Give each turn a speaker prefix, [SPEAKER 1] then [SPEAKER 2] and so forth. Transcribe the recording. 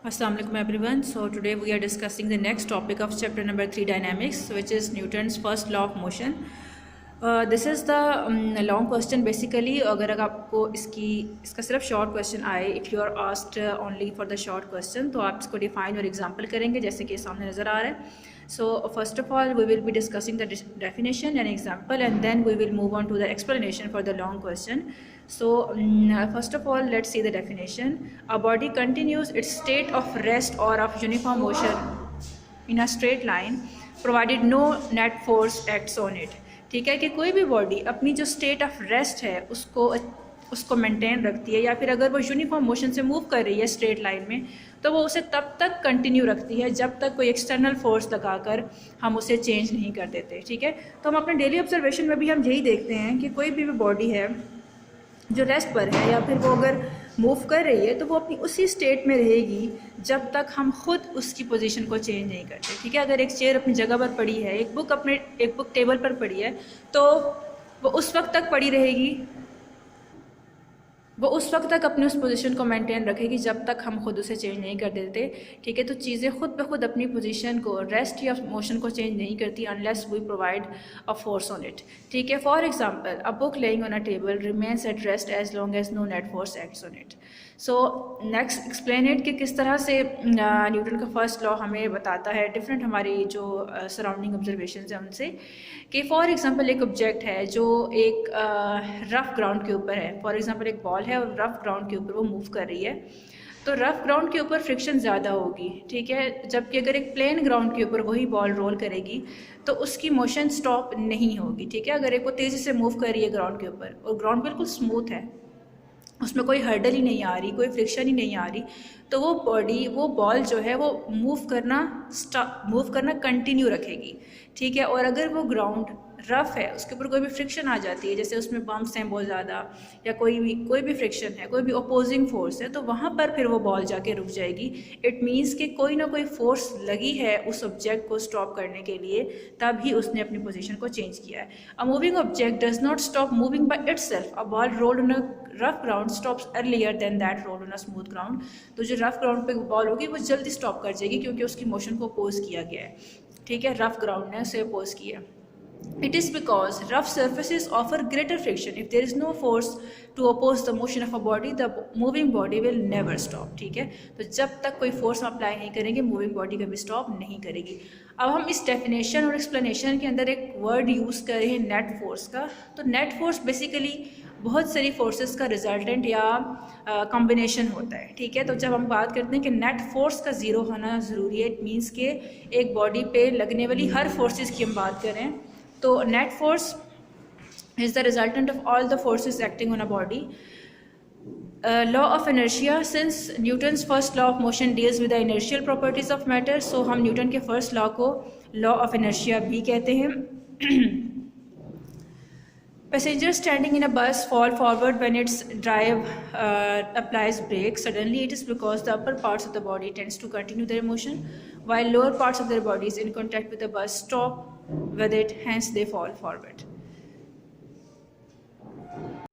[SPEAKER 1] Assalamualaikum everyone. So today we are discussing the next topic of chapter number 3 dynamics, which is Newton's first law of motion. This is the long question basically. अगर आपको इसका सिर्फ short question आए, if you are asked only for the short question, तो आप इसको define और example करेंगे जैसे कि सामने नज़र आ रहा है. So first of all we will be discussing the definition and example, and then we will move on to the explanation for the long question. So first of all, let's see the definition. A body continues its state of rest or of uniform motion in a straight line provided no net force acts on it. ठीक है कि कोई भी body अपनी जो state of rest है उसको maintain रखती है, या फिर अगर वो यूनिफॉर्म मोशन से मूव कर रही है स्ट्रेट लाइन में, तो वो उसे तब तक कंटिन्यू रखती है जब तक कोई एक्सटर्नल फोर्स लगाकर हम उसे चेंज नहीं कर देते. ठीक है, तो हम अपने डेली ऑब्जर्वेशन में भी हम यही देखते हैं कि कोई भी बॉडी है जो रेस्ट पर है या फिर वो अगर मूव कर रही है तो वो अपनी उसी स्टेट में रहेगी जब तक हम खुद उसकी पोजीशन को चेंज नहीं करते. ठीक है, अगर एक चेयर अपनी जगह पर पड़ी है, एक बुक टेबल पर पड़ी है, तो वो उस वक्त तक पड़ी रहेगी, वो उस वक्त तक अपनी उस पोजीशन को मेंटेन रखेगी जब तक हम खुद उसे चेंज नहीं कर देते. ठीक है, तो चीज़ें खुद ब खुद अपनी पोजीशन को, रेस्ट या मोशन को चेंज नहीं करती unless we provide a force on it. ठीक है, for example a book laying on a table remains at rest as long as no net force acts on it. So next explain it कि किस तरह से Newton का first law हमें बताता है डिफरेंट हमारी जो सराउंडिंग ऑब्जर्वेशन है उनसे, कि फॉर एग्जांपल एक ऑब्जेक्ट है जो एक रफ़ ग्राउंड के ऊपर है. फॉर एग्जांपल एक बॉल है और रफ़ ग्राउंड के ऊपर वो मूव कर रही है, तो रफ़ ग्राउंड के ऊपर फ्रिक्शन ज़्यादा होगी. ठीक है, जबकि अगर एक प्लेन ग्राउंड के ऊपर वही बॉल रोल करेगी तो उसकी मोशन स्टॉप नहीं होगी. ठीक है, अगर एक वो तेज़ी से मूव कर रही है ग्राउंड के ऊपर और ग्राउंड बिल्कुल स्मूथ है, उसमें कोई हर्डल ही नहीं आ रही, कोई फ्रिक्शन ही नहीं आ रही, तो वो बॉल जो है वो मूव करना कंटिन्यू रखेगी. ठीक है, और अगर वो ग्राउंड रफ़ है, उसके ऊपर कोई भी फ्रिक्शन आ जाती है, जैसे उसमें बम्प्स हैं बहुत ज़्यादा, या कोई भी फ्रिक्शन है, कोई भी अपोजिंग फोर्स है, तो वहाँ पर फिर वो बॉल जाके रुक जाएगी. इट मीन्स कि कोई ना कोई फोर्स लगी है उस ऑब्जेक्ट को स्टॉप करने के लिए, तभी उसने अपनी पोजीशन को चेंज किया है. A moving object does not stop moving by itself. A ball rolled on a rough ground stops earlier than that rolled on a smooth ground. तो जो रफ ग्राउंड पे बॉल होगी वो जल्दी स्टॉप कर जाएगी क्योंकि उसकी मोशन को अपोज किया गया है. ठीक है, रफ ग्राउंड ने उसे अपोज किया. It is because rough surfaces offer greater friction. If there is no force to oppose the motion of a body, the moving body will never stop. ठीक है, तो जब तक कोई फोर्स हम अप्लाई नहीं करेंगे मूविंग बॉडी कभी स्टॉप नहीं करेगी. अब हम इस डेफिनेशन और एक्सप्लेनेशन के अंदर एक वर्ड यूज़ कर रहे हैं नेट फोर्स का. तो नेट फोर्स बेसिकली बहुत सारी फोर्सेस का रिजल्टेंट या कॉम्बिनेशन होता है. ठीक है, तो जब हम बात करते हैं कि नेट फोर्स का ज़ीरो होना ज़रूरी है, इट मीन्स कि एक बॉडी पे लगने वाली हर फोर्सेस की हम बात करें, तो net force is the resultant of all the forces acting on a body. Law of inertia, since Newton's first law of motion deals with the inertial properties of matter, so हम Newton के first law को law of inertia भी कहते हैं. Passengers standing in a bus fall forward when its drive applies brake. Suddenly it is because the upper parts of the body tends to continue their motion while lower parts of their bodies in contact with the bus stop with it, hence they fall forward.